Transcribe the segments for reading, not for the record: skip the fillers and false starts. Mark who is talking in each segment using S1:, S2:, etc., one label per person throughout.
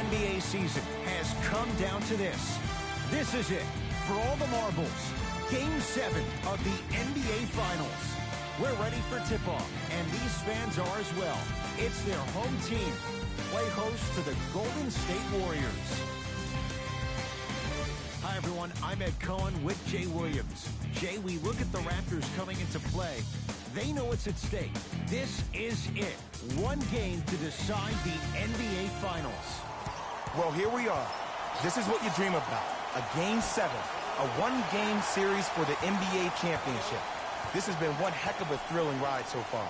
S1: NBA season has come down to this. This is it. For all the marbles, Game 7 of the NBA Finals. We're ready for tip-off, and these fans are as well. It's their home team. Play host to the Golden State Warriors. Hi, everyone. I'm Ed Cohen with Jay Williams. Jay, we look at the Raptors coming into play. They know what's at stake. This is it. One game to decide the NBA Finals.
S2: Well, here we are. This is what you dream about. A Game 7. A one-game series for the NBA Championship. This has been one heck of a thrilling ride so far.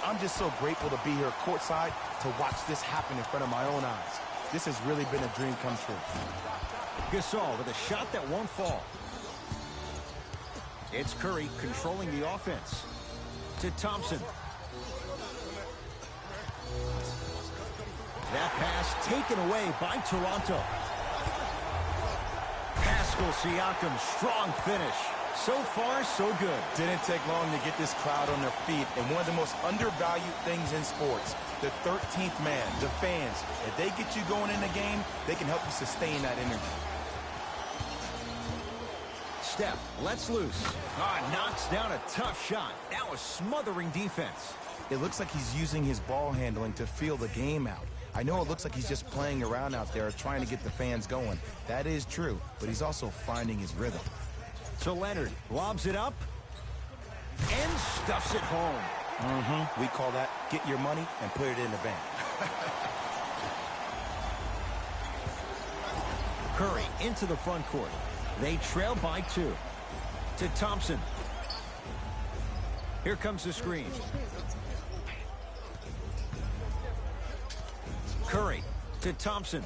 S2: I'm just so grateful to be here courtside to watch this happen in front of my own eyes. This has really been a dream come true.
S1: Gasol with a shot that won't fall. It's Curry controlling the offense. To Thompson. That pass taken away by Toronto. Pascal Siakam, strong finish. So far, so good.
S2: Didn't take long to get this crowd on their feet, and one of the most undervalued things in sports, the 13th man, the fans. If they get you going in the game, they can help you sustain that energy.
S1: Steph lets loose. Knocks down a tough shot. That was smothering defense.
S2: It looks like he's using his ball handling to feel the game out. I know it looks like he's just playing around out there trying to get the fans going. That is true, but he's also finding his rhythm.
S1: So Leonard lobs it up and stuffs it home.
S2: We call that get your money and put it in the bank.
S1: Curry into the front court. They trail by 2. To Thompson. Here comes the screen. Curry to Thompson.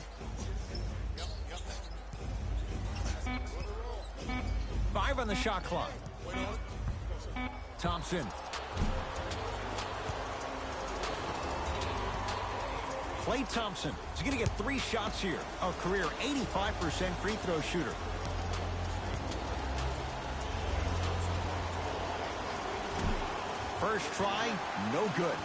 S1: 5 on the shot clock. Thompson. Klay Thompson is going to get 3 shots here. A career 85% free throw shooter. First try, no good.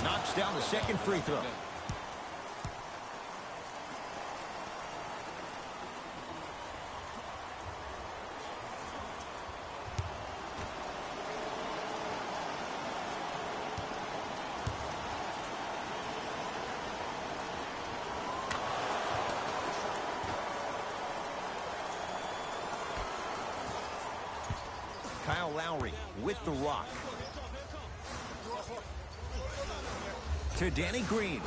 S1: Knocks down the second free throw. Kyle Lowry with the rock. To Danny Green.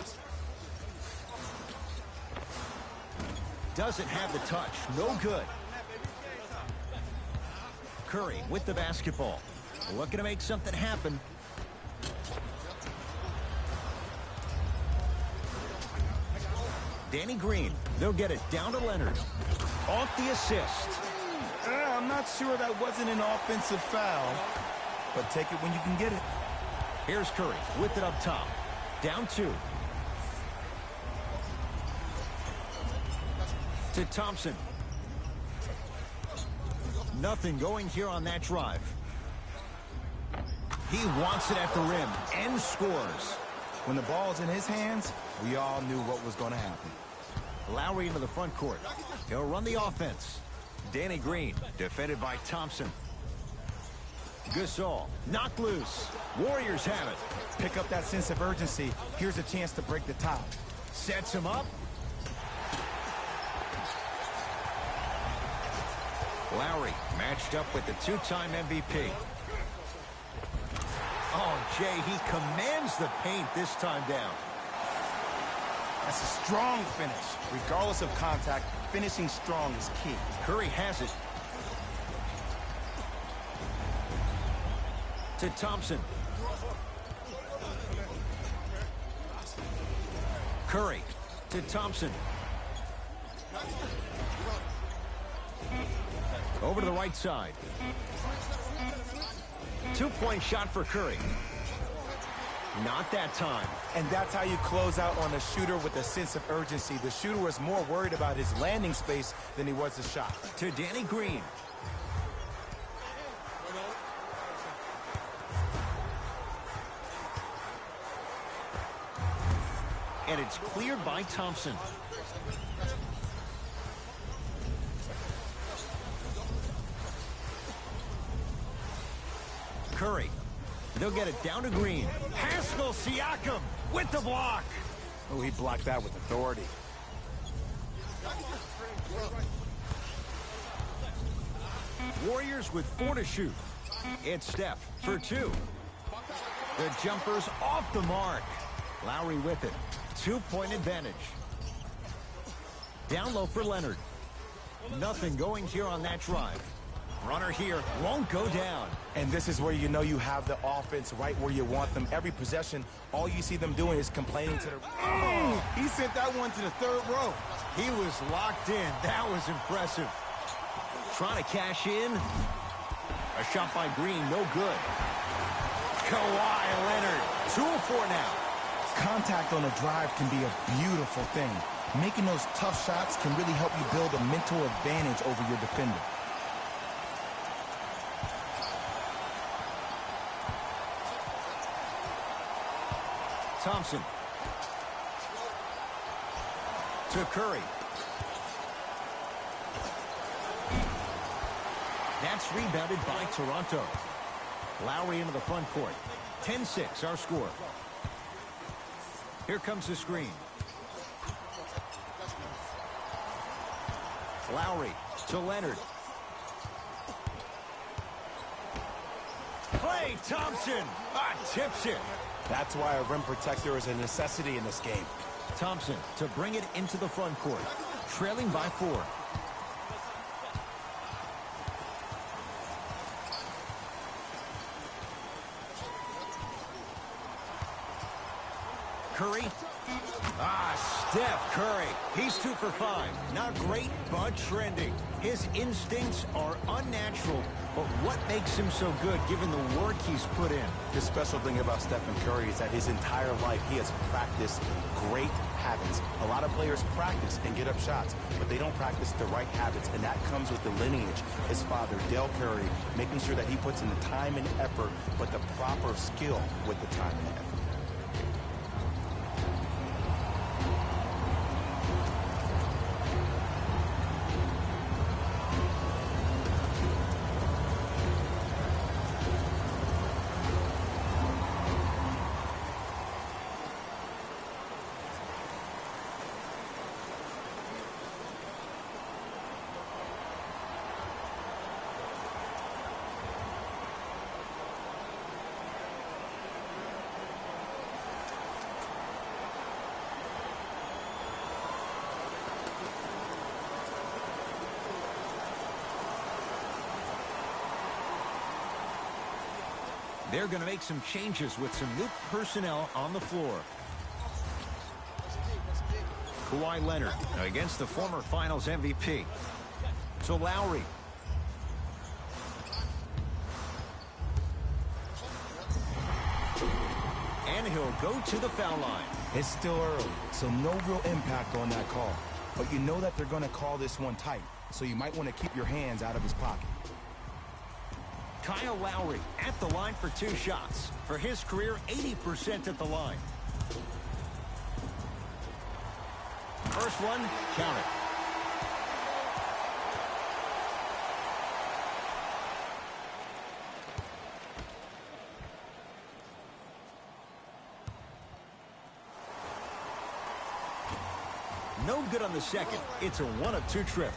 S1: Doesn't have the touch. No good. Curry with the basketball. Looking to make something happen. Danny Green. They'll get it down to Leonard. Off the assist.
S2: I'm not sure that wasn't an offensive foul, but take it when you can get it.
S1: Here's Curry with it up top. Down 2. To Thompson. Nothing going here on that drive. He wants it at the rim and scores.
S2: When the ball's in his hands, we all knew what was going to happen.
S1: Lowry into the front court. He'll run the offense. Danny Green, defended by Thompson. Gasol, knocked loose. Warriors have it.
S2: Pick up that sense of urgency. Here's a chance to break the tie.
S1: Sets him up. Lowry matched up with the 2-time MVP. Oh, Jay, he commands the paint this time down.
S2: That's a strong finish. Regardless of contact, finishing strong is key.
S1: Curry has it. To Thompson. Curry to Thompson. Over to the right side. 2-point shot for Curry. Not that time.
S2: And that's how you close out on a shooter with a sense of urgency. The shooter was more worried about his landing space than he was his shot.
S1: To Danny Green. And it's cleared by Thompson. Curry. They'll get it down to Green. Pascal Siakam with the block.
S2: Oh, he blocked that with authority.
S1: Warriors with 4 to shoot. It's Steph for 2. The jumper's off the mark. Lowry with it. 2-point advantage. Down low for Leonard. Nothing going here on that drive. Runner here won't go down.
S2: And this is where you know you have the offense right where you want them. Every possession, all you see them doing is complaining to the... Oh, he sent that one to the third row.
S1: He was locked in. That was impressive. Trying to cash in. A shot by Green, no good. Kawhi Leonard, 2 of 4 now.
S2: Contact on a drive can be a beautiful thing. Making those tough shots can really help you build a mental advantage over your defender.
S1: Thompson. To Curry. That's rebounded by Toronto. Lowry into the front court. 10-6 our score. Here comes the screen. Lowry to Leonard. Klay Thompson tips it.
S2: That's why a rim protector is a necessity in this game.
S1: Thompson to bring it into the front court. Trailing by 4. Curry. Steph Curry. He's 2 for 5. Not great, but trending. His instincts are unnatural, but what makes him so good given the work he's put in?
S2: The special thing about Stephen Curry is that his entire life he has practiced great habits. A lot of players practice and get up shots, but they don't practice the right habits, and that comes with the lineage. His father, Dale Curry, making sure that he puts in the time and effort, but the proper skill with the time and effort.
S1: They're going to make some changes with some new personnel on the floor. Kawhi Leonard against the former Finals MVP. So Lowry. And he'll go to the foul line.
S2: It's still early, so no real impact on that call. But you know that they're going to call this one tight, so you might want to keep your hands out of his pocket.
S1: Kyle Lowry at the line for 2 shots. For his career, 80% at the line. First one, count it. No good on the second. It's a 1 of 2 trip.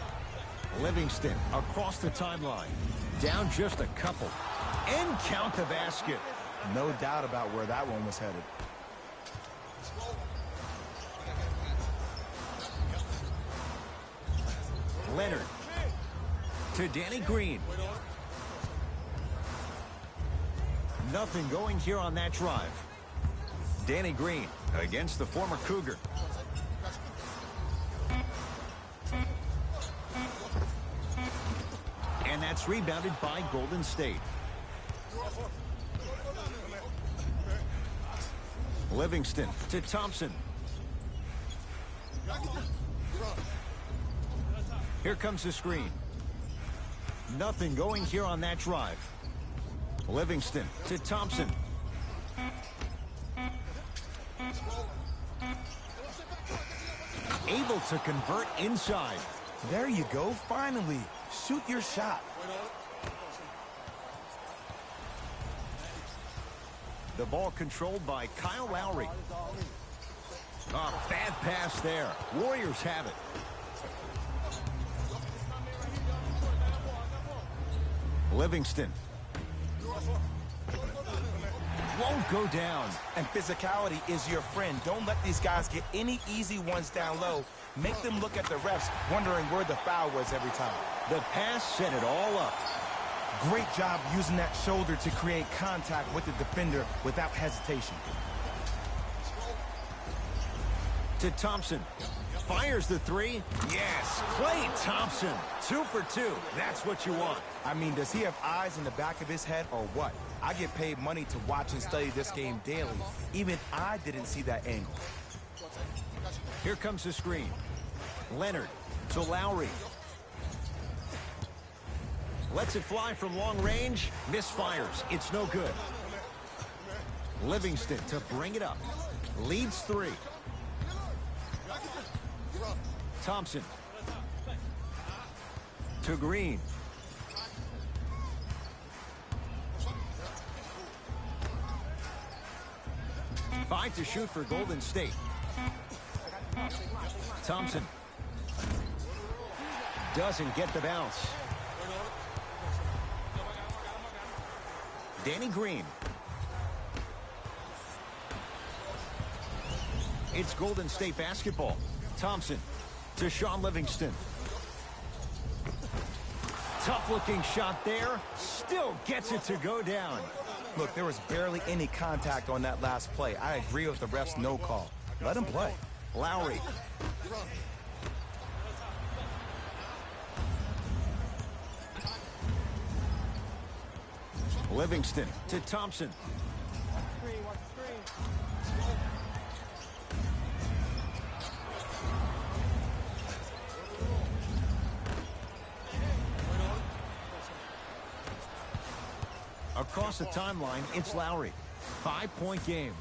S1: Livingston across the timeline. Down just a couple. And count the basket.
S2: No doubt about where that one was headed.
S1: Leonard to Danny Green. Nothing going here on that drive. Danny Green against the former Cougar. And that's rebounded by Golden State. Livingston to Thompson. Here comes the screen. Nothing going here on that drive. Livingston to Thompson. Able to convert inside.
S2: There you go, finally. Shoot your shot.
S1: The ball controlled by Kyle Lowry. Oh, bad pass there. Warriors have it. Livingston. Won't go down.
S2: And physicality is your friend. Don't let these guys get any easy ones down low. Make them look at the refs, wondering where the foul was every time.
S1: The pass set it all up.
S2: Great job using that shoulder to create contact with the defender without hesitation.
S1: To Thompson. Fires the three. Yes, Klay Thompson. 2 for 2. That's what you want.
S2: I mean, does he have eyes in the back of his head or what? I get paid money to watch and study this game daily. Even I didn't see that angle.
S1: Here comes the screen. Leonard to Lowry. Lets it fly from long range. Misfires. It's no good. Livingston to bring it up. Leads 3. Thompson to Green. Five to shoot for Golden State. Thompson doesn't get the bounce. Danny Green. It's Golden State basketball. Thompson to Sean Livingston. Tough-looking shot there. Still gets it to go down.
S2: Look, there was barely any contact on that last play. I agree with the ref's no call. Let him play.
S1: Lowry. Livingston to Thompson. Across the timeline, it's Lowry. 5-point game.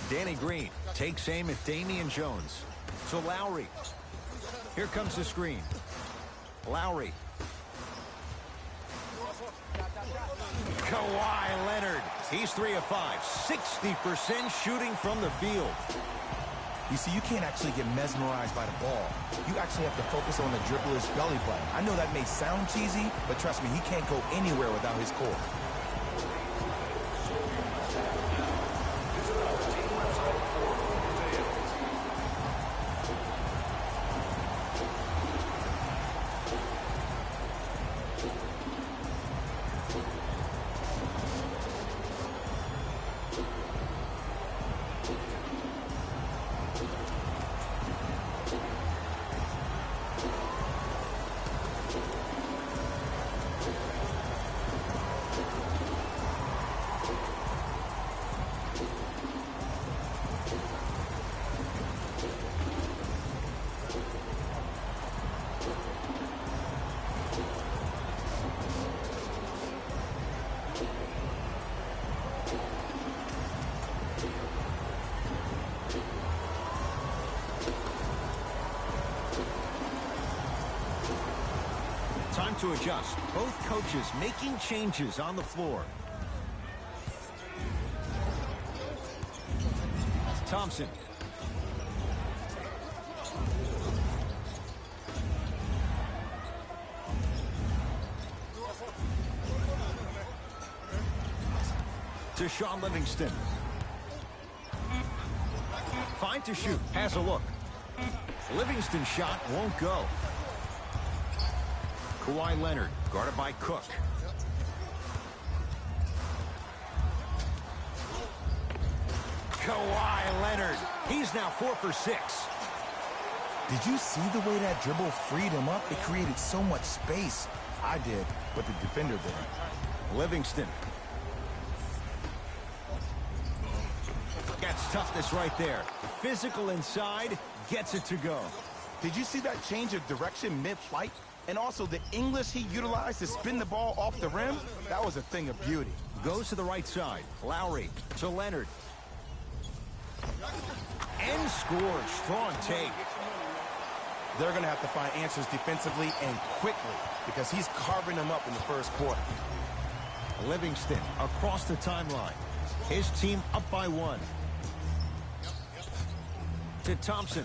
S1: Danny Green takes aim at Damian Jones. So Lowry. Here comes the screen. Lowry. Kawhi Leonard. He's 3 of 5. 60% shooting from the field.
S2: You see, you can't actually get mesmerized by the ball. You actually have to focus on the dribbler's belly button. I know that may sound cheesy, but trust me, he can't go anywhere without his core.
S1: Time to adjust. Both coaches making changes on the floor. Thompson. To Sean Livingston. Fine to shoot. Has a look. Livingston's shot won't go. Kawhi Leonard, guarded by Cook. Kawhi Leonard. He's now 4 for 6.
S2: Did you see the way that dribble freed him up? It created so much space. I did, but the defender didn't.
S1: Livingston. toughness right there. Physical inside, gets it to go.
S2: Did you see that change of direction mid-flight? And also the English he utilized to spin the ball off the rim? That was a thing of beauty.
S1: Goes to the right side. Lowry to Leonard. And scores. Strong take.
S2: They're going to have to find answers defensively and quickly because he's carving them up in the first quarter.
S1: Livingston across the timeline. His team up by 1. To Thompson.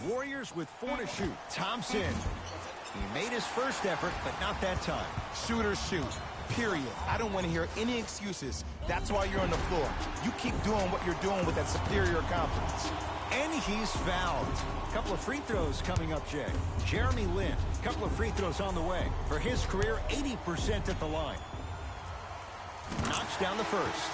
S1: Warriors with 4 to shoot. Thompson. He made his first effort, but not that time.
S2: Shooters shoot. Period. I don't want to hear any excuses. That's why you're on the floor. You keep doing what you're doing with that superior confidence.
S1: And he's fouled. A couple of free throws coming up, Jay. Jeremy Lin, a couple of free throws on the way. For his career, 80% at the line. Knocks down the first.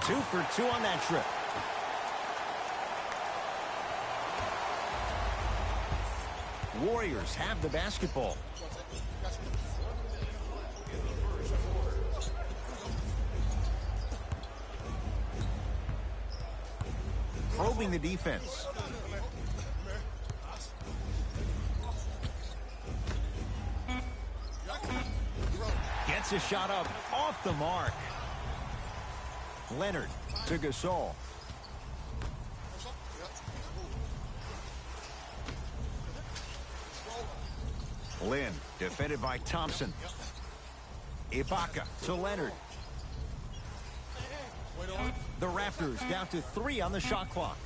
S1: Two for 2 on that trip. Warriors have the basketball. Probing the defense. Gets a shot up off the mark. Leonard to Gasol. Lin, defended by Thompson. Ibaka to Leonard. The Raptors down to 3 on the shot clock.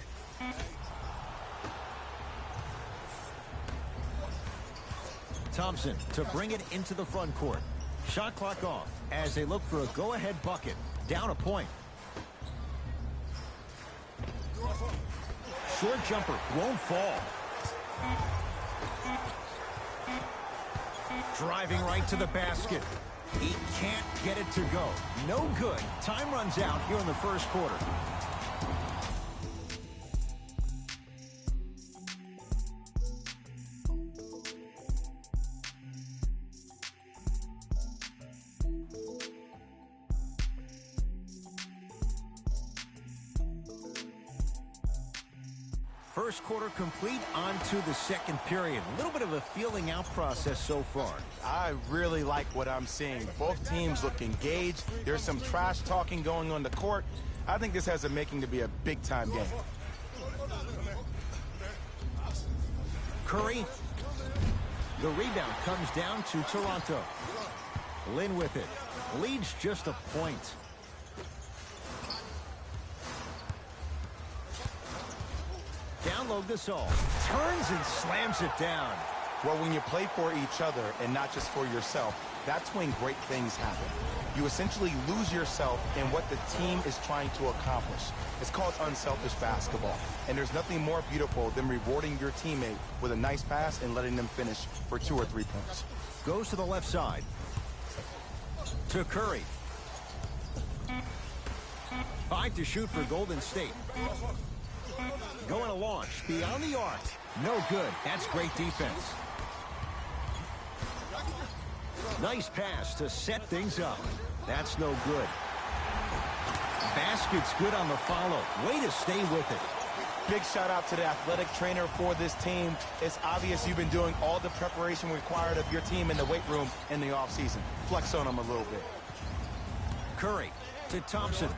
S1: Thompson to bring it into the front court. Shot clock off as they look for a go-ahead bucket. Down a point. Short jumper won't fall. Driving right to the basket. He can't get it to go. No good. Time runs out here in the first quarter. First quarter complete, on to the second period. A little bit of a feeling out process so far.
S2: I really like what I'm seeing. Both teams look engaged. There's some trash talking going on the court. I think this has a making to be a big-time game.
S1: Curry. The rebound comes down to Toronto. Lin with it. Leads just a point. Down low Gasol. Turns and slams it down.
S2: Well, when you play for each other and not just for yourself, that's when great things happen. You essentially lose yourself in what the team is trying to accomplish. It's called unselfish basketball. And there's nothing more beautiful than rewarding your teammate with a nice pass and letting them finish for 2 or 3 points.
S1: Goes to the left side. To Curry. 5 to shoot for Golden State. Going to launch beyond the arc. No good. That's great defense. Nice pass to set things up. That's no good. Basket's good on the follow. Way to stay with it.
S2: Big shout out to the athletic trainer for this team. It's obvious you've been doing all the preparation required of your team in the weight room in the offseason. Flex on them a little bit.
S1: Curry to Thompson.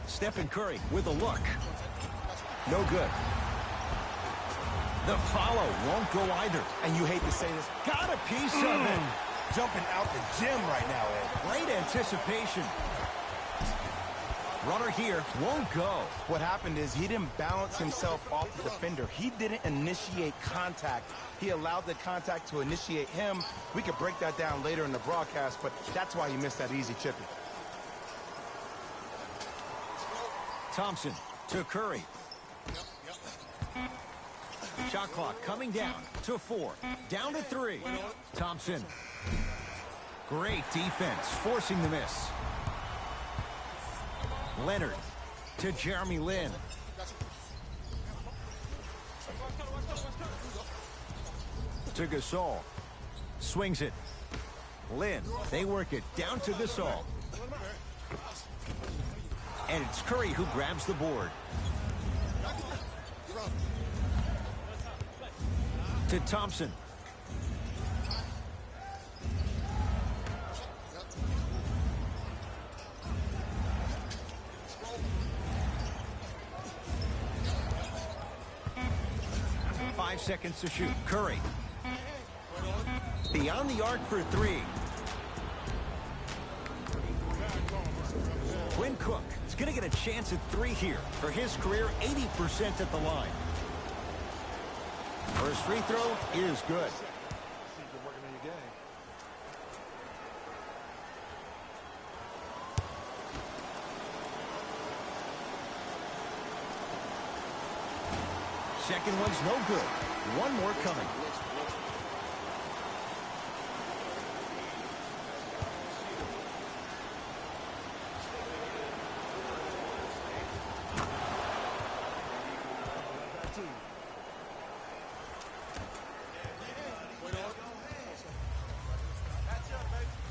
S1: Stephen Curry with a look. No good. The follow won't go either.
S2: And you hate to say this.
S1: Got a piece of it.
S2: Jumping out the gym right now, Ed.
S1: Great anticipation. Runner here won't go.
S2: What happened is he didn't balance himself off the defender. He didn't initiate contact. He allowed the contact to initiate him. We could break that down later in the broadcast, but that's why he missed that easy chipping.
S1: Thompson to Curry. Shot clock coming down to 4. Down to 3. Thompson. Great defense, forcing the miss. Leonard to Jeremy Lin. To Gasol. Swings it. Lin, they work it down to Gasol. And it's Curry who grabs the board. To Thompson. Five seconds to shoot. Curry. Beyond the arc for 3. Quinn Cook is going to get a chance at 3 here. For his career, 80% at the line. First free throw is good. Second one's no good. One more coming.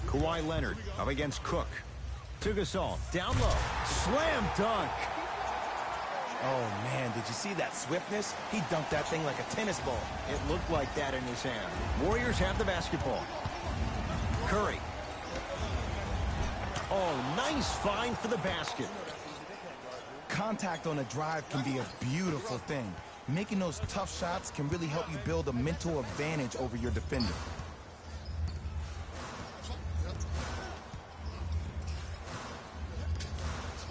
S1: Kawhi Leonard up against Cook. To Gasol, down low, slam dunk.
S2: Oh, man, did you see that swiftness? He dunked that thing like a tennis ball.
S1: It looked like that in his hand. Warriors have the basketball. Curry. Oh, nice find for the basket.
S2: Contact on a drive can be a beautiful thing. Making those tough shots can really help you build a mental advantage over your defender.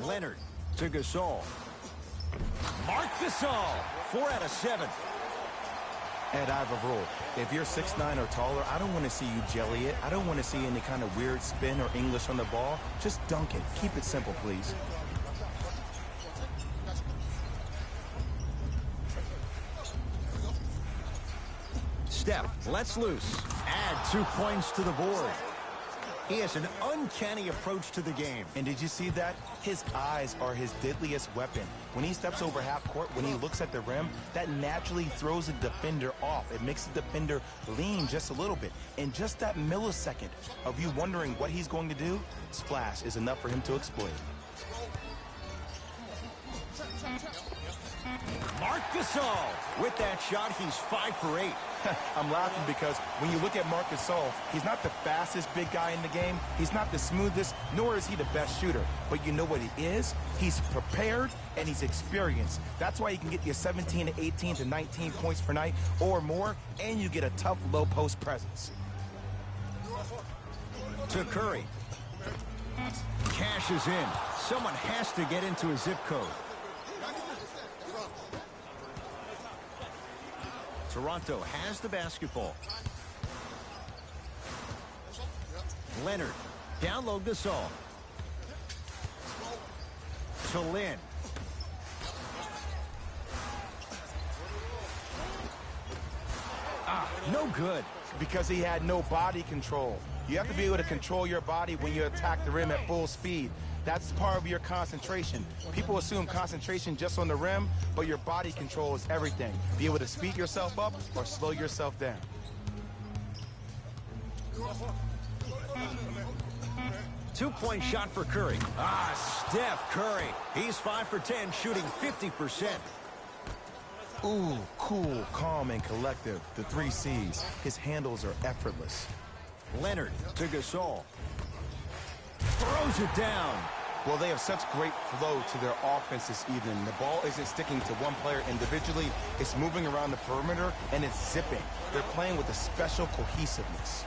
S1: Leonard to Gasol. Marc Gasol, 4 out of 7.
S2: Ed, I have a rule. If you're 6'9" or taller, I don't want to see you jelly it. I don't want to see any kind of weird spin or English on the ball. Just dunk it. Keep it simple, please.
S1: Steph lets loose. Add 2 points to the board. He has an uncanny approach to the game.
S2: And did you see that? His eyes are his deadliest weapon. When he steps over half court, when he looks at the rim, that naturally throws the defender off. It makes the defender lean just a little bit. And just that millisecond of you wondering what he's going to do, splash is enough for him to exploit.
S1: Marc Gasol. With that shot, he's 5 for 8.
S2: I'm laughing because when you look at Marc Gasol, he's not the fastest big guy in the game. He's not the smoothest, nor is he the best shooter. But you know what he is? He's prepared and he's experienced. That's why he can get you 17 to 18 to 19 points per night or more, and you get a tough low post presence.
S1: To Curry. Cash is in. Someone has to get into a zip code. Toronto has the basketball. Leonard. Down low Gasol. To Lin. No good.
S2: Because he had no body control. You have to be able to control your body when you attack the rim at full speed. That's part of your concentration. People assume concentration just on the rim, but your body control is everything. Be able to speed yourself up or slow yourself down.
S1: Two-point shot for Curry. Steph Curry. He's 5 for 10, shooting 50%.
S2: Ooh, cool, calm, and collective. The 3 C's. His handles are effortless.
S1: Leonard to Gasol. Throws it down.
S2: Well, they have such great flow to their offense this evening. The ball isn't sticking to one player individually. It's moving around the perimeter, and it's zipping. They're playing with a special cohesiveness.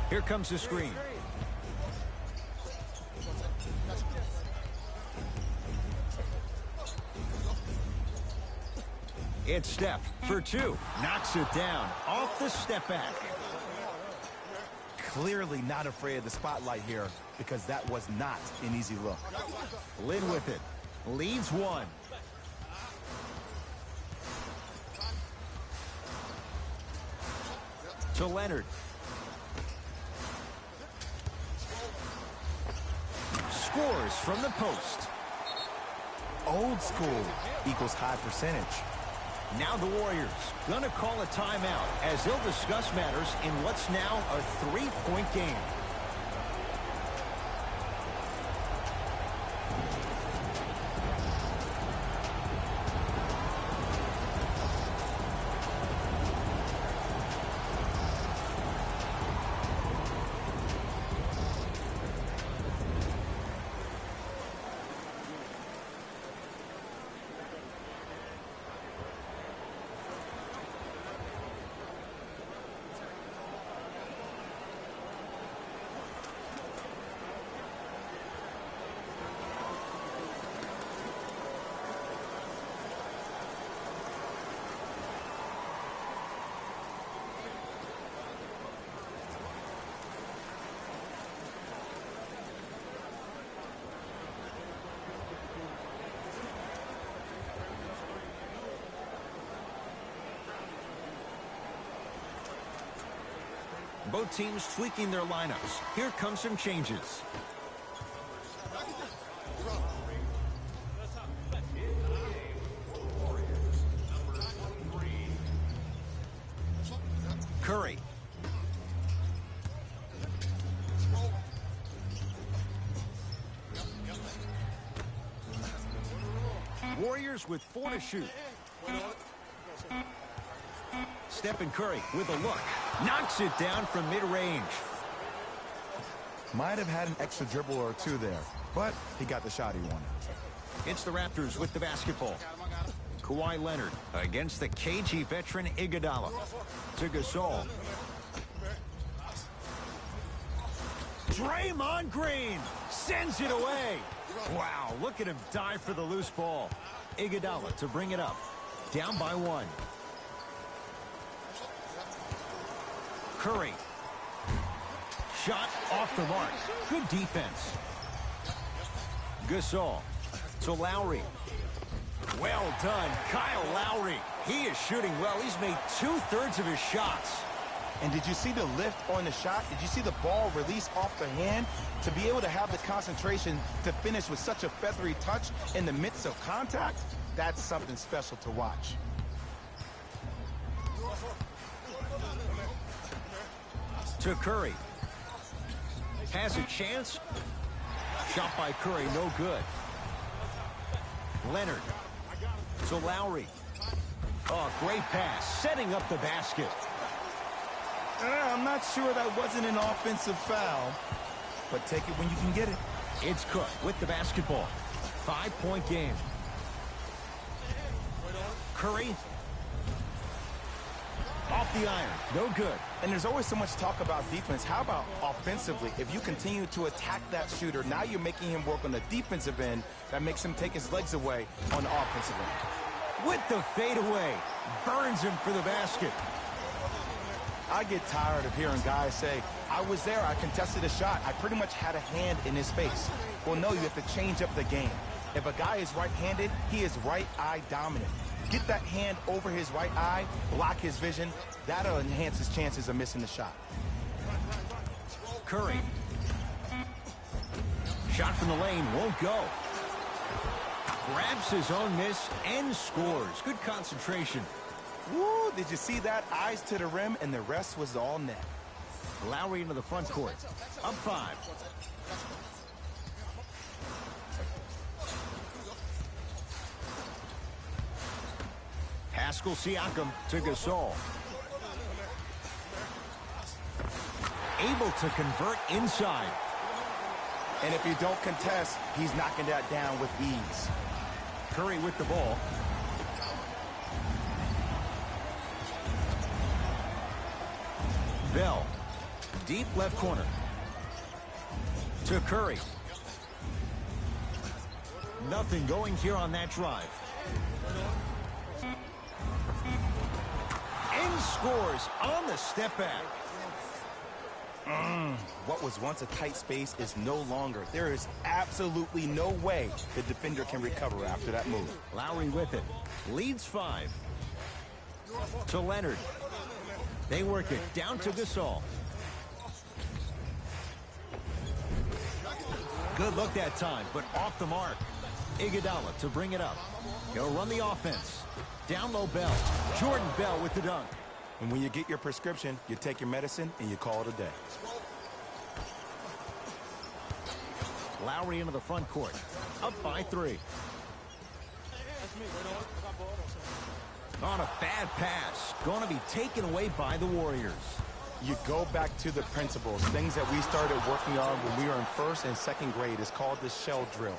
S1: Here comes the screen. It's Steph for 2. Knocks it down off the step back.
S2: Clearly not afraid of the spotlight here because that was not an easy look.
S1: Lin with it. Leads 1. To Leonard. Scores from the post.
S2: Old school equals high percentage.
S1: Now the Warriors gonna call a timeout as they'll discuss matters in what's now a 3-point game. Both teams tweaking their lineups. Here come some changes. Curry. Warriors with 4 to shoot. Stephen Curry with a look. Knocks it down from mid-range.
S2: Might have had an extra dribble or two there, but he got the shot he wanted.
S1: It's the Raptors with the basketball. Kawhi Leonard against the KG veteran Iguodala. To Gasol. Draymond Green sends it away. Wow, look at him dive for the loose ball. Iguodala to bring it up. Down by 1. Curry. Shot off the mark. Good defense. Gasol to Lowry. Well done, Kyle Lowry. He is shooting well. He's made 2/3 of his shots.
S2: And did you see the lift on the shot? Did you see the ball release off the hand? To be able to have the concentration to finish with such a feathery touch in the midst of contact, that's something special to watch.
S1: To Curry. Has a chance. Shot by Curry, no good. Leonard. To Lowry. Oh, great pass. Setting up the basket.
S2: I'm not sure that wasn't an offensive foul, but take it when you can get it.
S1: It's Cook with the basketball. 5-point game. Curry. Off the iron. No good.
S2: And there's always so much talk about defense. How about offensively? If you continue to attack that shooter, now you're making him work on the defensive end. That makes him take his legs away on the offensive end.
S1: With the fadeaway. Burns him for the basket.
S2: I get tired of hearing guys say, I was there, I contested a shot, I pretty much had a hand in his face. Well, no, you have to change up the game. If a guy is right-handed, he is right eye dominant. Get that hand over his right eye, block his vision. That'll enhance his chances of missing the shot.
S1: Curry. Shot from the lane won't go. Grabs his own miss and scores. Good concentration.
S2: Woo, did you see that? Eyes to the rim, and the rest was all net.
S1: Lowry into the front court. Up 5. Pascal Siakam to Gasol. Able to convert inside.
S2: And if you don't contest, he's knocking that down with ease.
S1: Curry with the ball. Bell. Deep left corner. To Curry. Nothing going here on that drive. And scores on the step back.
S2: What was once a tight space is no longer. There is absolutely no way the defender can recover after that move.
S1: Lowry with it. Leads 5. To Leonard. They work it down to Gasol. Good look that time, but off the mark. Iguodala to bring it up. He'll run the offense. Down low Bell. Jordan Bell with the dunk.
S2: And when you get your prescription, you take your medicine and you call it a day.
S1: Lowry into the front court. Up by 3. On a bad pass. Going to be taken away by the Warriors.
S2: You go back to the principles, things that we started working on when we were in first and second grade. It's called the shell drill.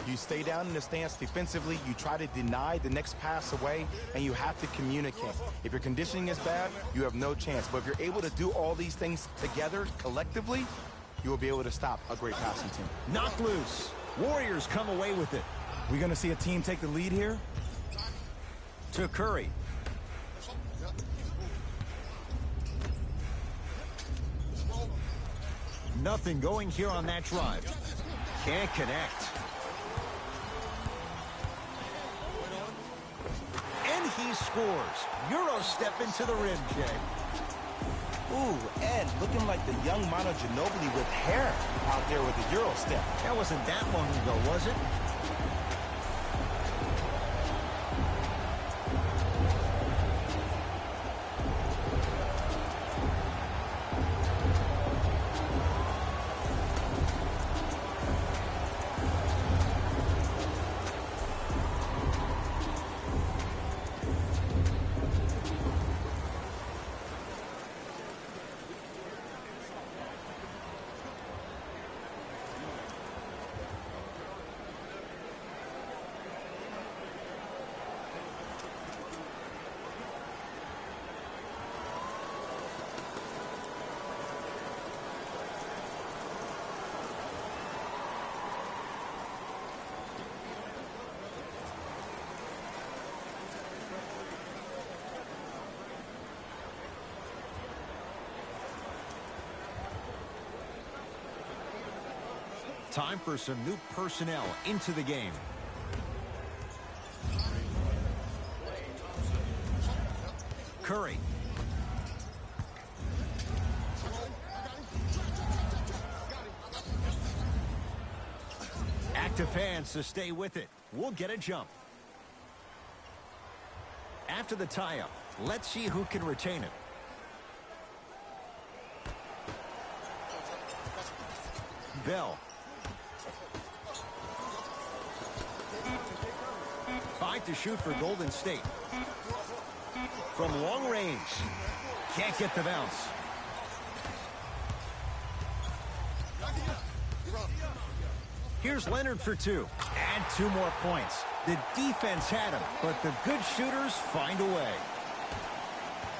S2: You stay down in the stance defensively, you try to deny the next pass away, and you have to communicate. If your conditioning is bad, you have no chance. But if you're able to do all these things together, collectively, you will be able to stop a great passing team.
S1: Knocked loose. Warriors come away with it.
S2: We're going to see a team take the lead here.
S1: To Curry. Nothing going here on that drive. Can't connect. And he scores. Euro step into the rim, Jay.
S2: Ooh, Ed, looking like the young Manu Ginobili with hair out there with the Euro step.
S1: That wasn't that long ago, was it? Time for some new personnel into the game. Curry. Active hands to stay with it. We'll get a jump. After the tie-up, let's see who can retain it. Bell. 5 to shoot for Golden State. From long range. Can't get the bounce. Here's Leonard for 2. Add 2 more points. The defense had him, but the good shooters find a way.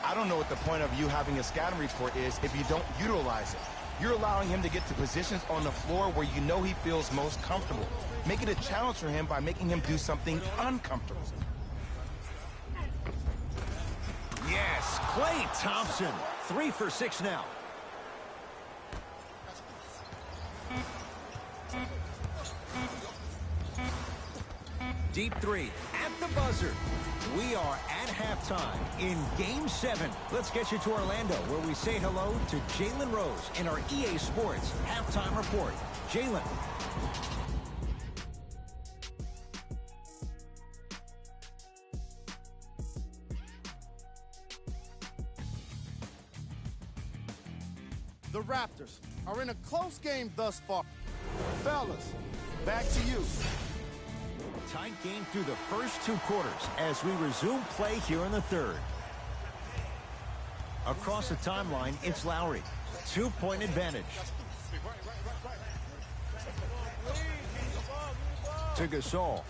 S2: I don't know what the point of you having a scouting report is if you don't utilize it. You're allowing him to get to positions on the floor where you know he feels most comfortable. Make it a challenge for him by making him do something uncomfortable.
S1: Yes, Klay Thompson. 3 for 6 now. Deep 3 at the buzzer. We are at halftime in Game 7. Let's get you to Orlando, where we say hello to Jalen Rose in our EA Sports Halftime Report. Jalen.
S3: The Raptors are in a close game thus far. Fellas, back to you.
S1: Tight game through the first 2 quarters as we resume play here in the third. Across the timeline, it's Lowry. 2-point advantage. To Gasol.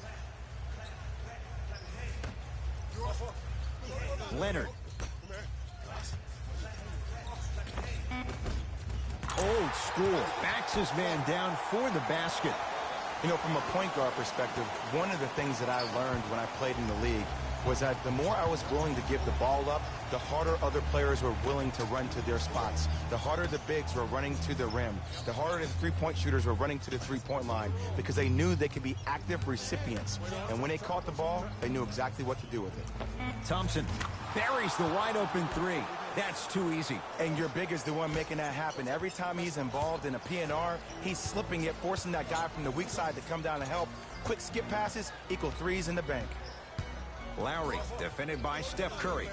S1: Leonard. Old school. Backs his man down for the basket.
S2: You know, from a point guard perspective, one of the things that I learned when I played in the league was that the more I was willing to give the ball up, the harder other players were willing to run to their spots. The harder the bigs were running to the rim. The harder the three-point shooters were running to the three-point line because they knew they could be active recipients. And when they caught the ball, they knew exactly what to do with it.
S1: Thompson buries the wide-open 3. That's too easy.
S2: And your big is the one making that happen. Every time he's involved in a PNR, he's slipping it, forcing that guy from the weak side to come down to help. Quick skip passes equal threes in the bank.
S1: Lowry, defended by Steph Curry.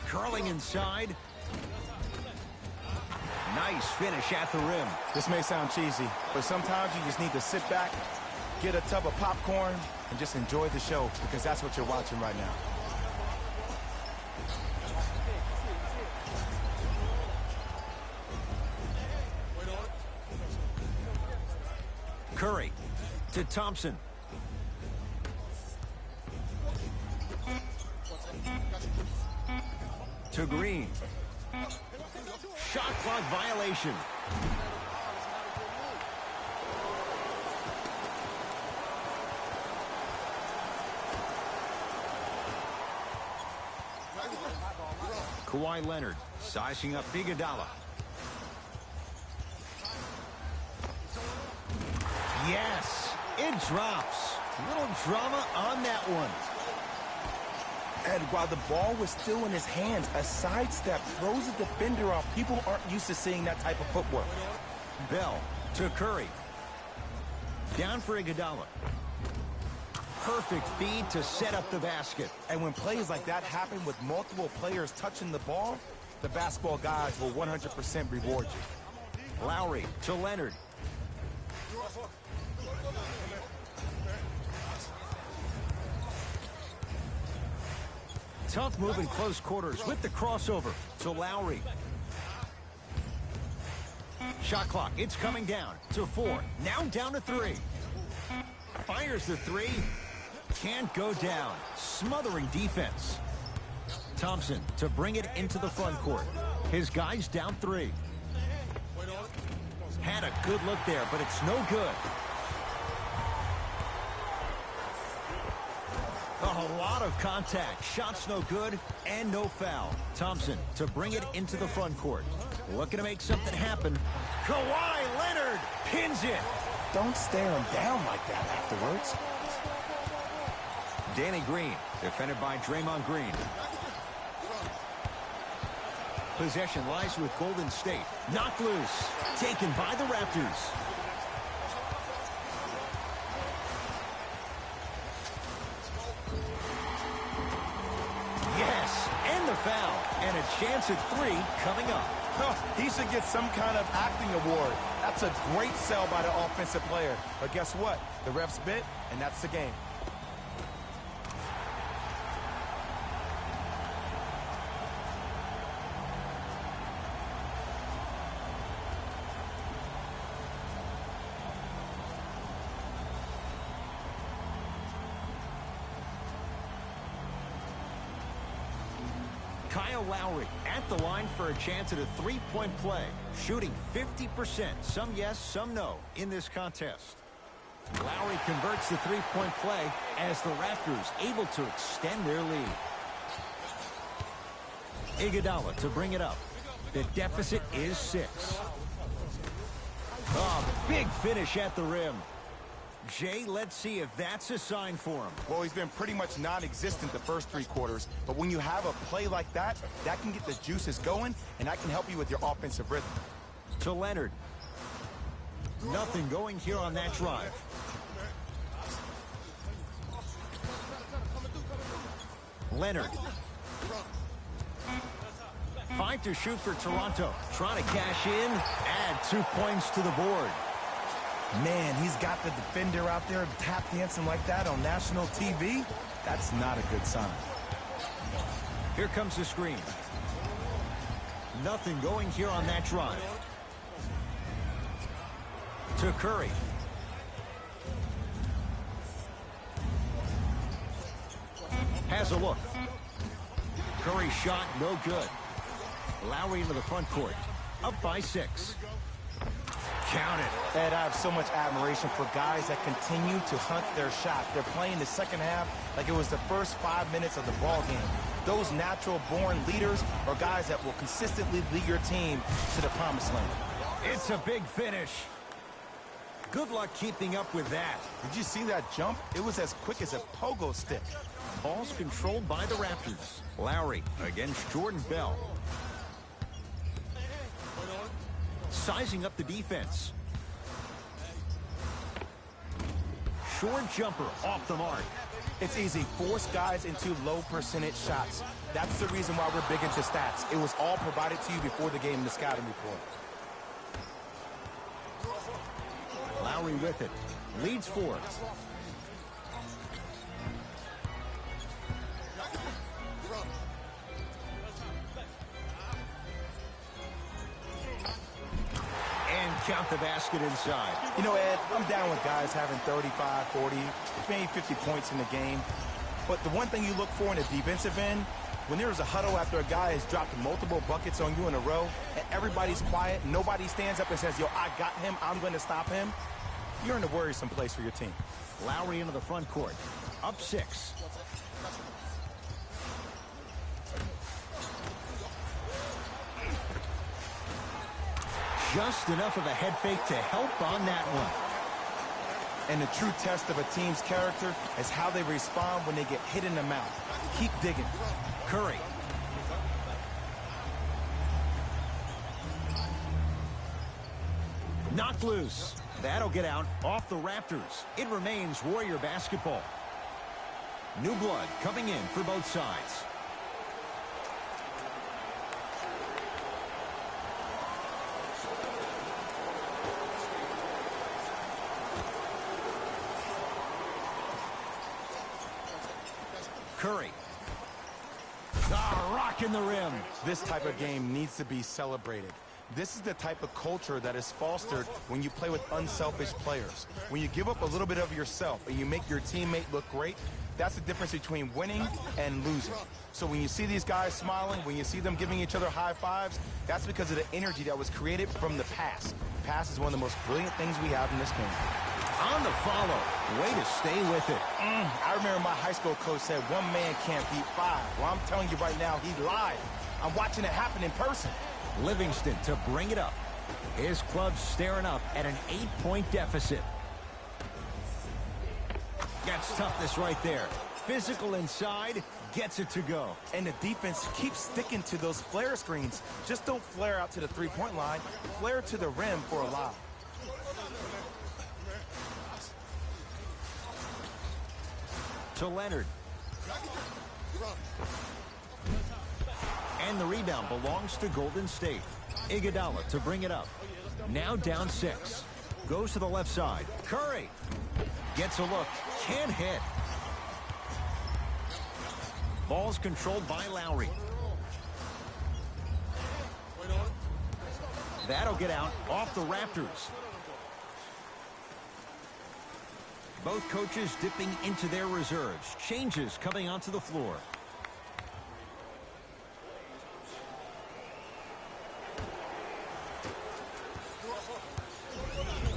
S1: Curling inside. Nice finish at the rim.
S2: This may sound cheesy, but sometimes you just need to sit back, get a tub of popcorn, and just enjoy the show, because that's what you're watching right now.
S1: Curry to Thompson. To Green. Shot clock violation. Kawhi Leonard sizing up Iguodala. Yes, it drops. A little drama on that one.
S2: And while the ball was still in his hands, a sidestep throws a defender off. People aren't used to seeing that type of footwork.
S1: Bell to Curry. Down for Iguodala. Perfect feed to set up the basket.
S2: And when plays like that happen with multiple players touching the ball, the basketball gods will 100% reward you.
S1: Lowry to Leonard. Tough move in close quarters with the crossover to Lowry. Shot clock, it's coming down to 4. Now down to 3. Fires the 3. Can't go down. Smothering defense. Thompson to bring it into the front court. His guys down 3. Had a good look there, but it's no good. A lot of contact. Shots no good and no foul. Thompson to bring it into the front court. Looking to make something happen. Kawhi Leonard pins it.
S2: Don't stare him down like that afterwards.
S1: Danny Green, defended by Draymond Green. Possession lies with Golden State. Knocked loose. Taken by the Raptors. Yes, and the foul. And a chance at 3 coming up.
S2: He should get some kind of acting award. That's a great sell by the offensive player. But guess what? The refs bit, and that's the game.
S1: Kyle Lowry at the line for a chance at a three-point play. Shooting 50%. Some yes, some no in this contest. Lowry converts the three-point play as the Raptors able to extend their lead. Iguodala to bring it up. The deficit is 6. A big finish at the rim. Jay, let's see if that's a sign for him.
S2: Well, he's been pretty much non-existent the first 3 quarters, but when you have a play like that, that can get the juices going, and that can help you with your offensive rhythm.
S1: To Leonard. Nothing going here on that drive. Leonard. 5 to shoot for Toronto. Trying to cash in. Add 2 points to the board.
S2: Man, he's got the defender out there tap dancing like that on national TV. That's not a good sign.
S1: Here comes the screen. Nothing going here on that drive. To Curry. Has a look. Curry shot no good. Lowry into the front court. Up by 6. Count it.
S2: Ed, I have so much admiration for guys that continue to hunt their shot. They're playing the second half like it was the first 5 minutes of the ball game. Those natural-born leaders are guys that will consistently lead your team to the promised land.
S1: It's a big finish. Good luck keeping up with that.
S2: Did you see that jump? It was as quick as a pogo stick.
S1: Ball's controlled by the Raptors. Lowry against Jordan Bell. Sizing up the defense. Short jumper off the mark.
S2: It's easy. Force guys into low percentage shots. That's the reason why we're big into stats. It was all provided to you before the game in the scouting report.
S1: Lowry with it. Leads four. And count the basket inside.
S2: You know, Ed, I'm down with guys having 35, 40, maybe 50 points in the game. But the one thing you look for in the defensive end, when there's a huddle after a guy has dropped multiple buckets on you in a row, and everybody's quiet, nobody stands up and says, yo, I got him, I'm going to stop him, you're in a worrisome place for your team.
S1: Lowry into the front court. Up 6. Just enough of a head fake to help on that one.
S2: And the true test of a team's character is how they respond when they get hit in the mouth. Keep digging.
S1: Curry. Knocked loose. That'll get out off the Raptors. It remains Warrior basketball. New blood coming in for both sides. Curry. Rocking the rim.
S2: This type of game needs to be celebrated. This is the type of culture that is fostered when you play with unselfish players. When you give up a little bit of yourself and you make your teammate look great, that's the difference between winning and losing. So when you see these guys smiling, when you see them giving each other high fives, that's because of the energy that was created from the pass. Pass is one of the most brilliant things we have in this game.
S1: On the follow. Way to stay with it.
S2: I remember my high school coach said one man can't beat 5. Well, I'm telling you right now, he lied. I'm watching it happen in person.
S1: Livingston to bring it up. His club's staring up at an 8-point deficit. Gets toughness right there. Physical inside, gets it to go.
S2: And the defense keeps sticking to those flare screens. Just don't flare out to the three-point line. Flare to the rim for a lob.
S1: To Leonard. And the rebound belongs to Golden State. Iguodala to bring it up. Now down 6. Goes to the left side. Curry gets a look. Can't hit. Ball's controlled by Lowry. That'll get out off the Raptors. Both coaches dipping into their reserves. Changes coming onto the floor.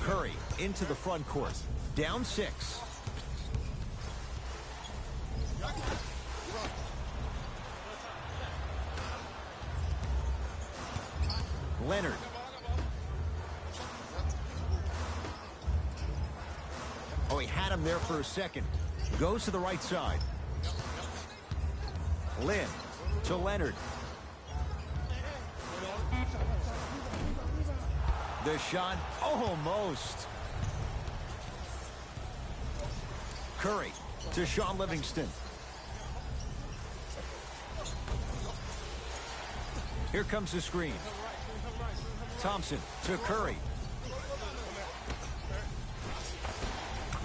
S1: Curry into the front court. Down 6. Leonard. Oh, he had him there for a second. Goes to the right side. Lynn to Leonard. The shot almost. Curry to Shaun Livingston. Here comes the screen. Thompson to Curry.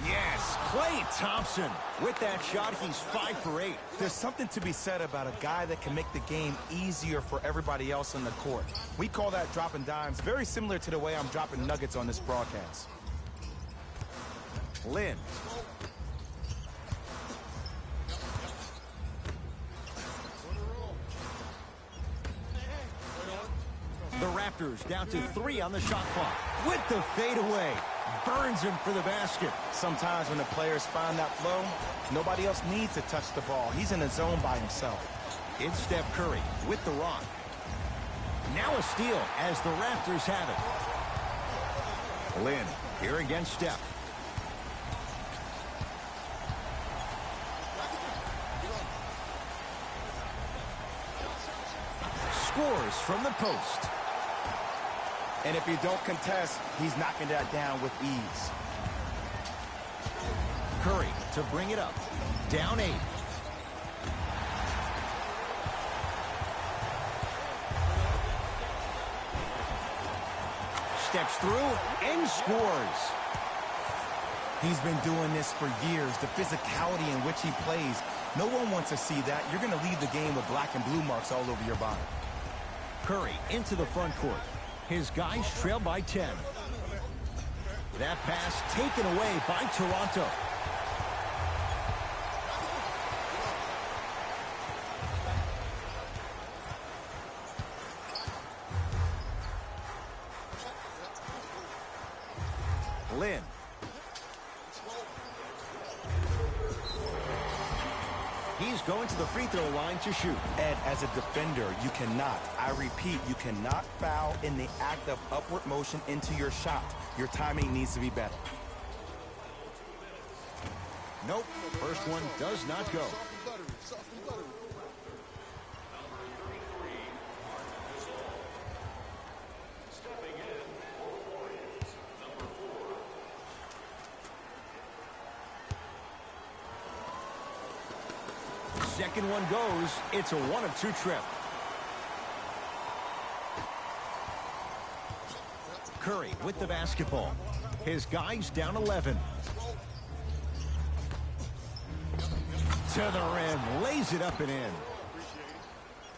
S1: Yes, Klay Thompson. With that shot, he's 5 for 8.
S2: There's something to be said about a guy that can make the game easier for everybody else on the court. We call that dropping dimes, very similar to the way I'm dropping nuggets on this broadcast.
S1: Lynn. The Raptors down to 3 on the shot clock. With the fadeaway. Burns him for the basket.
S2: Sometimes when the players find that flow, nobody else needs to touch the ball. He's in the zone by himself.
S1: It's Steph Curry with the rock. Now a steal as the Raptors have it. Lynn Here against Steph. Scores from the post.
S2: And if you don't contest, he's knocking that down with ease.
S1: Curry to bring it up. Down 8. Steps through and scores.
S2: He's been doing this for years. The physicality in which he plays. No one wants to see that. You're going to leave the game with black and blue marks all over your body.
S1: Curry into the front court. His guys trail by 10. That pass taken away by Toronto. Lynn. He's going to the free throw line to shoot.
S2: Ed, as a defender, you cannot, I repeat, you cannot foul in the act of upward motion into your shot. Your timing needs to be better.
S1: Nope, first one does not go. Second one goes. It's a 1 of 2 trip. Curry with the basketball. His guys down 11. To the rim. Lays it up and in.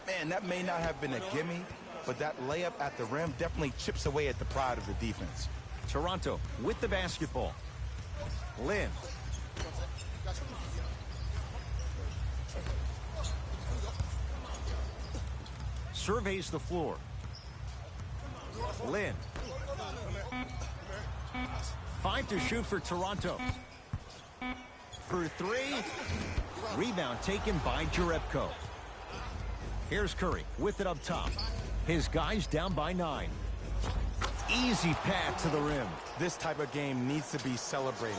S2: Man, that may not have been a gimme, but that layup at the rim definitely chips away at the pride of the defense.
S1: Toronto with the basketball. Lynn. Surveys the floor. Lynn. 5 to shoot for Toronto. For 3. Rebound taken by Jerebko. Here's Curry with it up top. His guys down by 9. Easy pass to the rim.
S2: This type of game needs to be celebrated.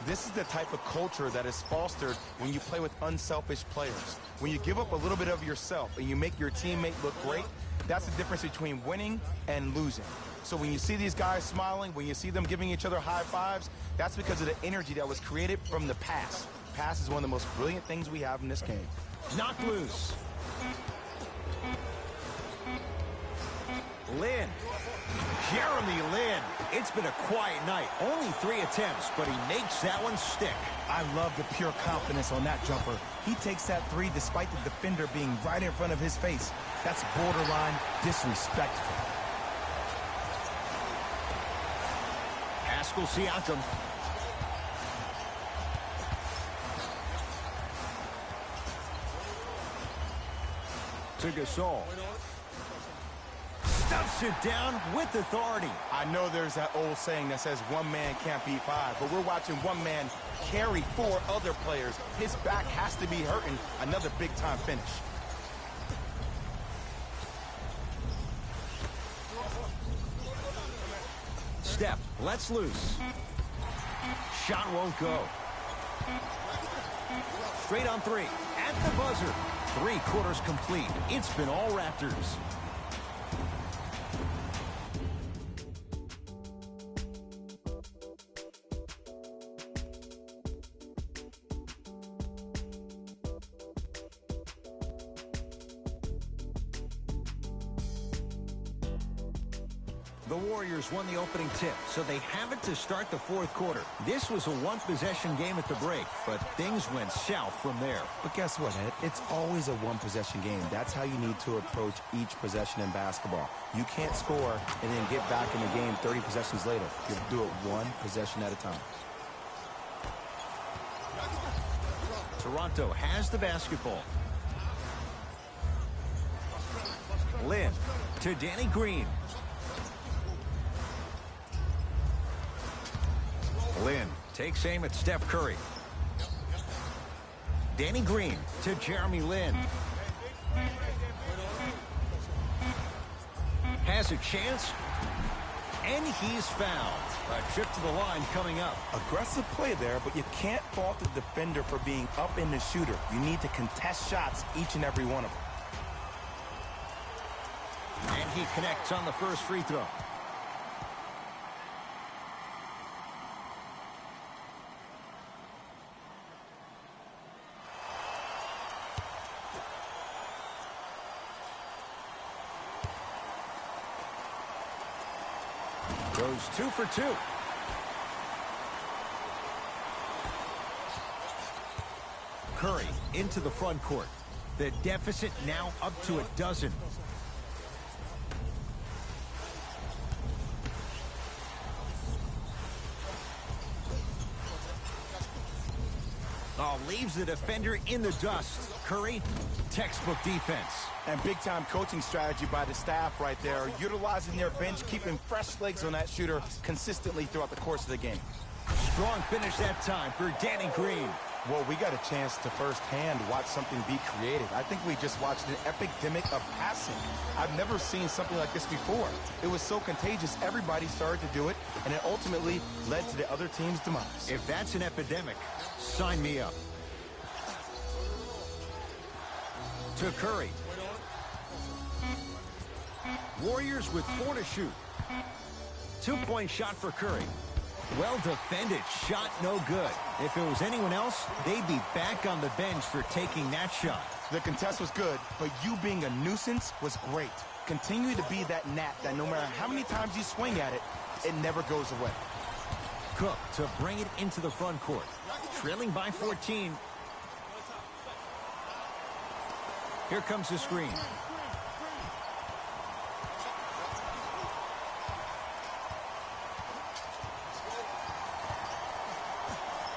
S2: This is the type of culture that is fostered when you play with unselfish players. When you give up a little bit of yourself and you make your teammate look great, that's the difference between winning and losing. So when you see these guys smiling, when you see them giving each other high fives, that's because of the energy that was created from the pass. Pass is one of the most brilliant things we have in this game.
S1: Knocked loose. Lynn. Jeremy Lin. It's been a quiet night. Only 3 attempts, but he makes that one stick.
S2: I love the pure confidence on that jumper. He takes that 3 despite the defender being right in front of his face. That's borderline disrespectful.
S1: Pascal Siakam. To Gasol. Stuffs it down with authority.
S2: I know there's that old saying that says one man can't beat 5, but we're watching one man carry 4 other players. His back has to be hurting. Another big-time finish.
S1: Steph lets loose. Shot won't go. Straight on 3. At the buzzer. 3 quarters complete. It's been all Raptors. The Warriors won the opening tip, so they have it to start the 4th quarter. This was a one-possession game at the break, but things went south from there.
S2: But guess what, Ed? It's always a one-possession game. That's how you need to approach each possession in basketball. You can't score and then get back in the game 30 possessions later. You have to do it one possession at a time.
S1: Toronto has the basketball. Lynn to Danny Green. Lynn takes aim at Steph Curry. Danny Green to Jeremy Lin. Has a chance. And he's fouled. A trip to the line coming up.
S2: Aggressive play there, but you can't fault the defender for being up in the shooter. You need to contest shots, each and every one of them.
S1: And he connects on the first free throw. Goes 2 for 2. Curry into the front court. The deficit now up to a dozen. Oh, leaves the defender in the dust. Curry, textbook defense.
S2: And big-time coaching strategy by the staff right there, utilizing their bench, keeping fresh legs on that shooter consistently throughout the course of the game.
S1: Strong finish that time for Danny Green.
S2: Well, we got a chance to firsthand watch something be created. I think we just watched an epidemic of passing. I've never seen something like this before. It was so contagious, everybody started to do it, and it ultimately led to the other team's demise.
S1: If that's an epidemic, sign me up. To Curry. Warriors with 4 to shoot. 2-point shot for Curry. Well defended, shot no good. If it was anyone else, they'd be back on the bench for taking that shot.
S2: The contest was good, but you being a nuisance was great. Continue to be that gnat that no matter how many times you swing at it, it never goes away.
S1: Cook to bring it into the front court. Trailing by 14. Here comes the screen.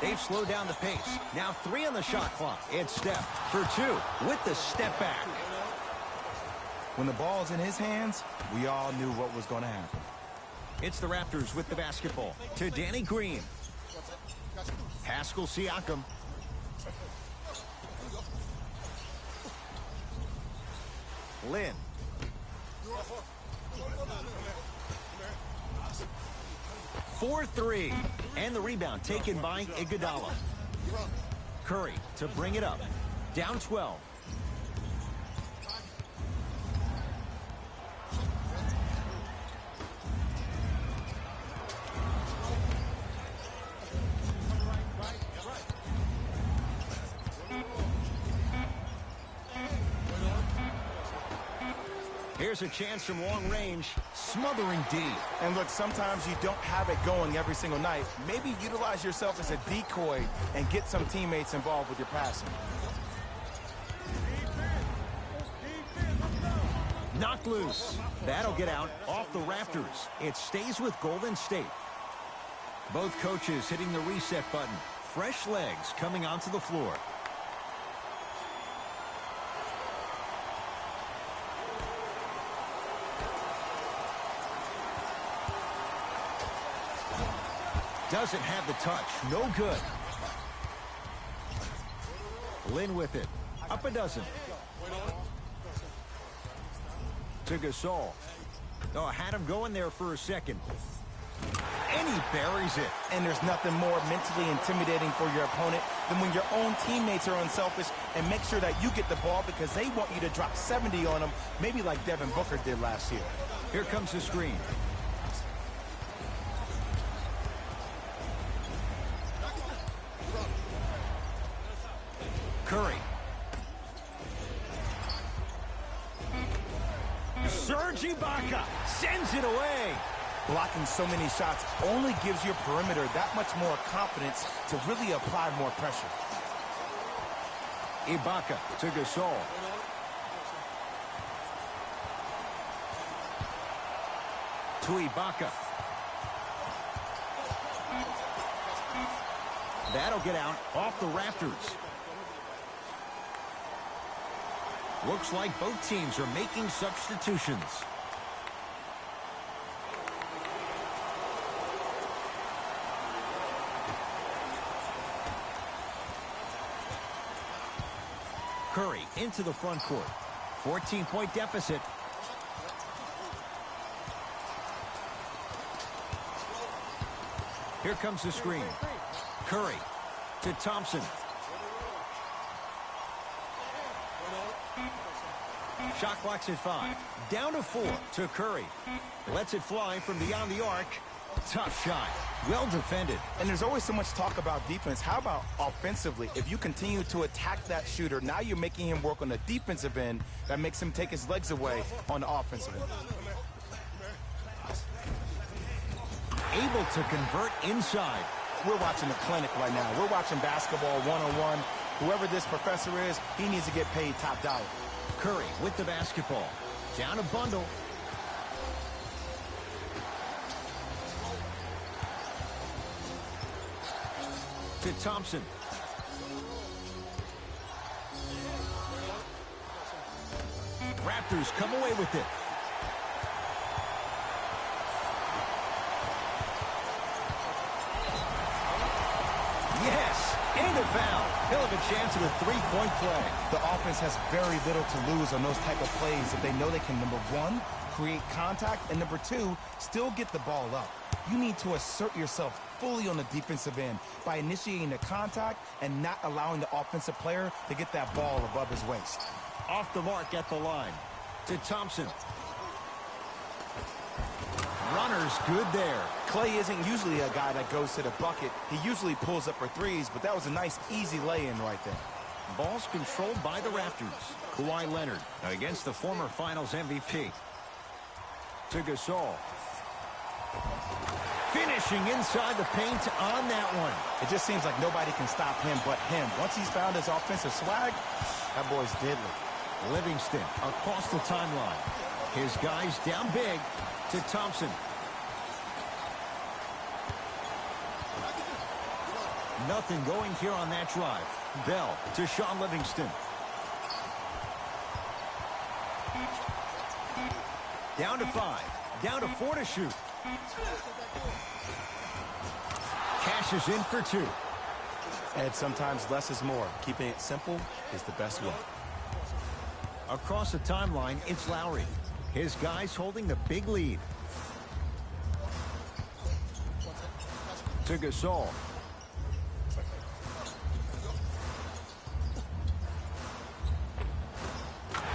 S1: They've slowed down the pace. Now 3 on the shot clock. It's Steph for 2 with the step back.
S2: When the ball's in his hands, we all knew what was going to happen.
S1: It's the Raptors with the basketball. To Danny Green. Pascal Siakam. Lynn. For 3. And the rebound taken by Iguodala. Curry to bring it up. Down 12. Here's a chance from long range, smothering D.
S2: And look, sometimes you don't have it going every single night. Maybe utilize yourself as a decoy and get some teammates involved with your passing.
S1: Knocked loose. That'll get out off the Raptors. It stays with Golden State. Both coaches hitting the reset button. Fresh legs coming onto the floor. Doesn't have the touch. No good. Lynn with it. Up a dozen. To Gasol. Oh, had him going there for a second. And he buries it.
S2: And there's nothing more mentally intimidating for your opponent than when your own teammates are unselfish and make sure that you get the ball because they want you to drop 70 on them, maybe like Devin Booker did last year.
S1: Here comes the screen. Curry. Serge Ibaka sends it away.
S2: Blocking so many shots only gives your perimeter that much more confidence to really apply more pressure.
S1: Ibaka to Gasol. To Ibaka. That'll get out off the Raptors. Looks like both teams are making substitutions. Curry into the front court. 14-point deficit. Here comes the screen. Curry to Thompson. Shot clock's at 5. Down to 4 to Curry. Lets it fly from beyond the arc. Tough shot. Well defended.
S2: And there's always so much talk about defense. How about offensively? If you continue to attack that shooter, now you're making him work on the defensive end. That makes him take his legs away on the offensive end.
S1: Able to convert inside.
S2: We're watching a clinic right now. We're watching basketball one-on-one. Whoever this professor is, he needs to get paid top dollar.
S1: Curry with the basketball. Down a bundle. To Thompson. Raptors come away with it. Yes, and a foul. He'll have a chance at a three-point play.
S2: The offense has very little to lose on those type of plays if they know they can, number one, create contact, and number two, still get the ball up. You need to assert yourself fully on the defensive end by initiating the contact and not allowing the offensive player to get that ball above his waist.
S1: Off the mark at the line. To Thompson. Runner's good there.
S2: Clay isn't usually a guy that goes to the bucket. He usually pulls up for threes, but that was a nice, easy lay-in right there.
S1: Ball's controlled by the Raptors. Kawhi Leonard against the former Finals MVP. To Gasol. Finishing inside the paint on that one.
S2: It just seems like nobody can stop him but him. Once he's found his offensive swag, that boy's deadly.
S1: Livingston across the timeline. His guys down big. To Thompson. Nothing going here on that drive. Bell to Sean Livingston. Down to 5. Down to 4 to shoot. Cashes in for 2.
S2: And sometimes less is more. Keeping it simple is the best way.
S1: Across the timeline, it's Lowry. His guys holding the big lead. To Gasol.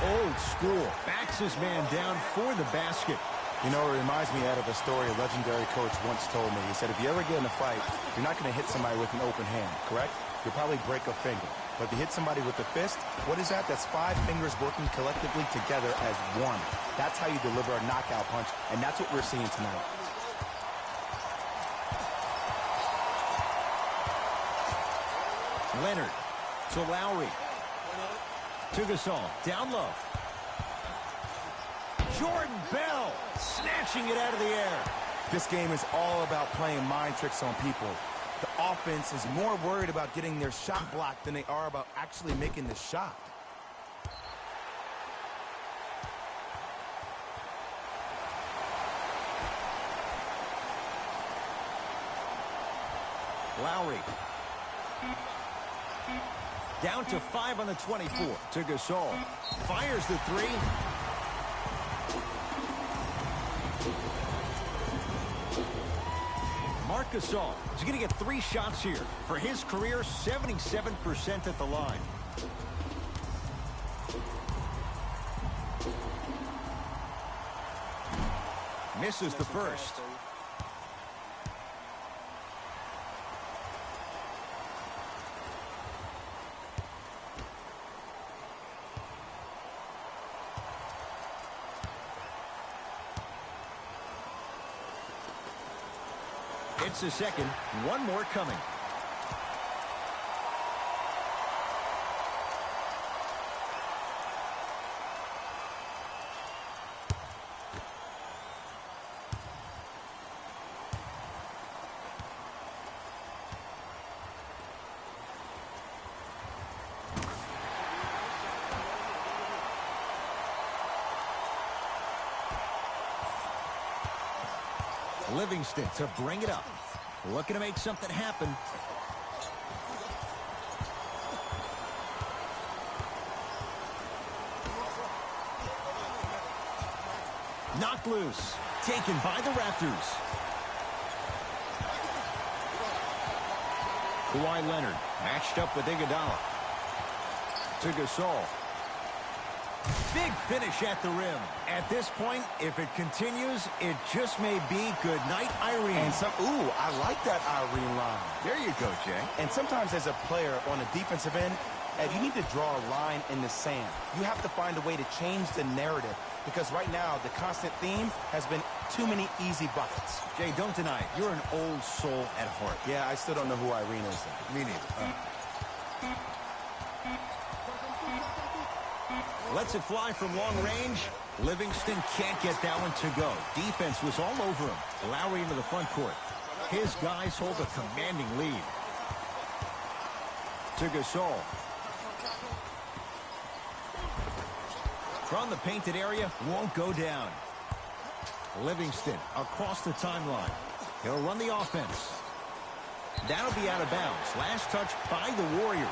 S1: Old school. Backs his man down for the basket.
S2: You know, it reminds me out of a story a legendary coach once told me. He said, if you ever get in a fight, you're not going to hit somebody with an open hand, correct? You'll probably break a finger. But if you hit somebody with a fist, what is that? That's 5 fingers working collectively together as one. That's how you deliver a knockout punch, and that's what we're seeing tonight.
S1: Leonard to Lowry. To Gasol. Down low. Jordan Bell snatching it out of the air.
S2: This game is all about playing mind tricks on people. The offense is more worried about getting their shot blocked than they are about actually making the shot.
S1: Lowry. Down to 5 on the 24. To Gasol. Fires the 3. Marc Gasol is going to get 3 shots here. For his career, 77% at the line. Misses the first. It's the second. One more coming. Livingston to bring it up. Looking to make something happen. Knocked loose. Taken by the Raptors. Kawhi Leonard matched up with Iguodala. To Gasol. Big finish at the rim. At this point, if it continues, it just may be good night, Irene.
S2: And ooh, I like that Irene line.
S1: There you go, Jay.
S2: And sometimes as a player on a defensive end, Ed, you need to draw a line in the sand. You have to find a way to change the narrative because right now the constant theme has been too many easy buckets.
S1: Jay, don't deny it. You're an old soul at heart.
S2: Yeah, I still don't know who Irene is.
S1: Me neither. Lets it fly from long range. Livingston can't get that one to go. Defense was all over him. Lowry into the front court. His guys hold a commanding lead. To Gasol. From the painted area, won't go down. Livingston across the timeline. He'll run the offense. That'll be out of bounds. Last touch by the Warriors.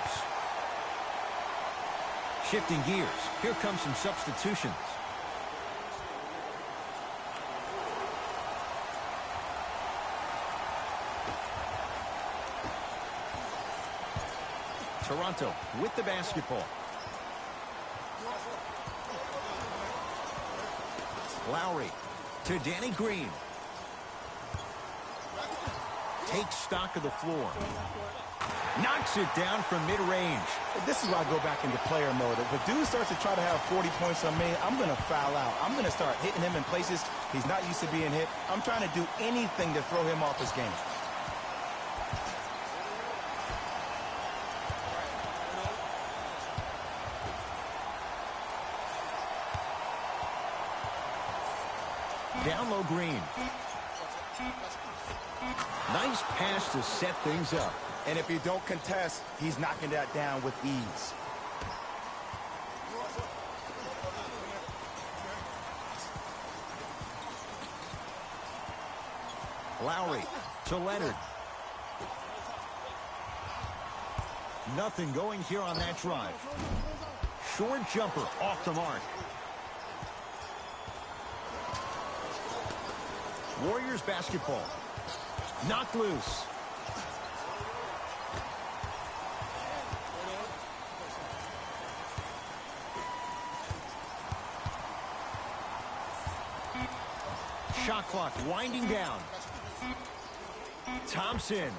S1: Shifting gears. Here comes some substitutions. Toronto with the basketball. Lowry to Danny Green. Takes stock of the floor. Knocks it down from mid-range.
S2: This is why I go back into player mode. If a dude starts to try to have 40 points on me, I'm going to foul out. I'm going to start hitting him in places he's not used to being hit. I'm trying to do anything to throw him off his game.
S1: Down low, Green. Nice pass to set things up.
S2: And if you don't contest, he's knocking that down with ease.
S1: Lowry to Leonard. Nothing going here on that drive. Short jumper off the mark. Warriors basketball. Knocked loose. Shot clock winding down. Thompson.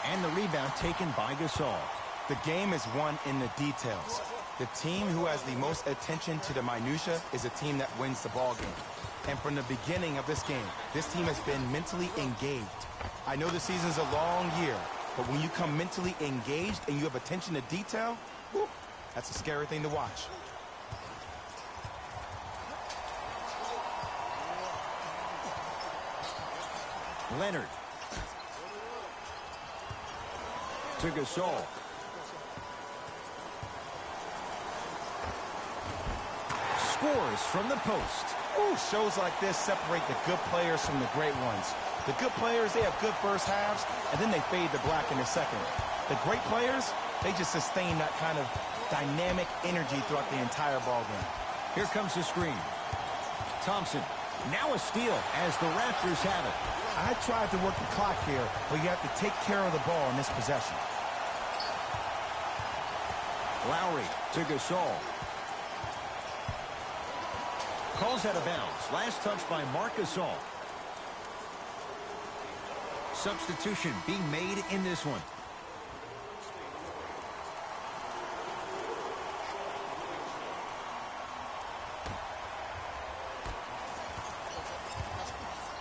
S1: And the rebound taken by Gasol.
S2: The game is won in the details. The team who has the most attention to the minutia is a team that wins the ball game. And from the beginning of this game, this team has been mentally engaged. I know the season's a long year, but when you come mentally engaged and you have attention to detail, whoop, that's a scary thing to watch.
S1: Leonard. To Gasol. Scores from the post.
S2: Ooh, shows like this separate the good players from the great ones. The good players, they have good first halves, and then they fade to black in the second. The great players, they just sustain that kind of dynamic energy throughout the entire ball game.
S1: Here comes the screen. Thompson, now a steal as the Raptors have it.
S2: I tried to work the clock here, but you have to take care of the ball in this possession.
S1: Lowry to Gasol. Calls out of bounds. Last touch by Marc Gasol. Substitution being made in this one.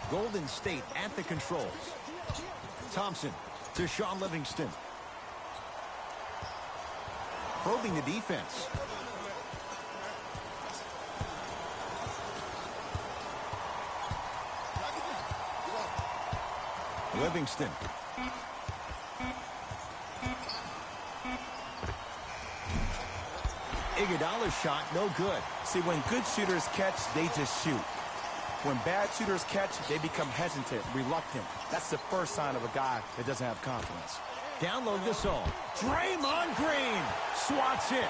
S1: Golden State at the controls. Thompson to Shaun Livingston. Probing the defense. Livingston. Iguodala's shot, no good.
S2: See, when good shooters catch, they just shoot. When bad shooters catch, they become hesitant, reluctant. That's the first sign of a guy that doesn't have confidence.
S1: Down low Gasol. Draymond Green swats it.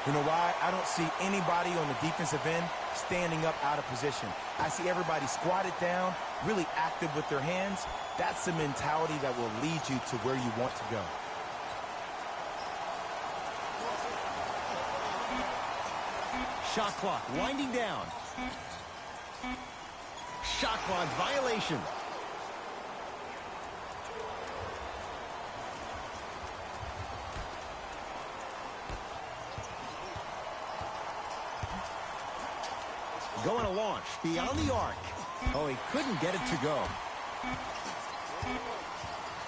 S2: You know why? I don't see anybody on the defensive end standing up out of position. I see everybody squatted down, really active with their hands. That's the mentality that will lead you to where you want to go.
S1: Shot clock winding down. Shot clock violation. Going to launch beyond the arc. Oh, he couldn't get it to go.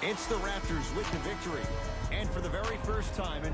S1: It's the Raptors with the victory. And for the very first time in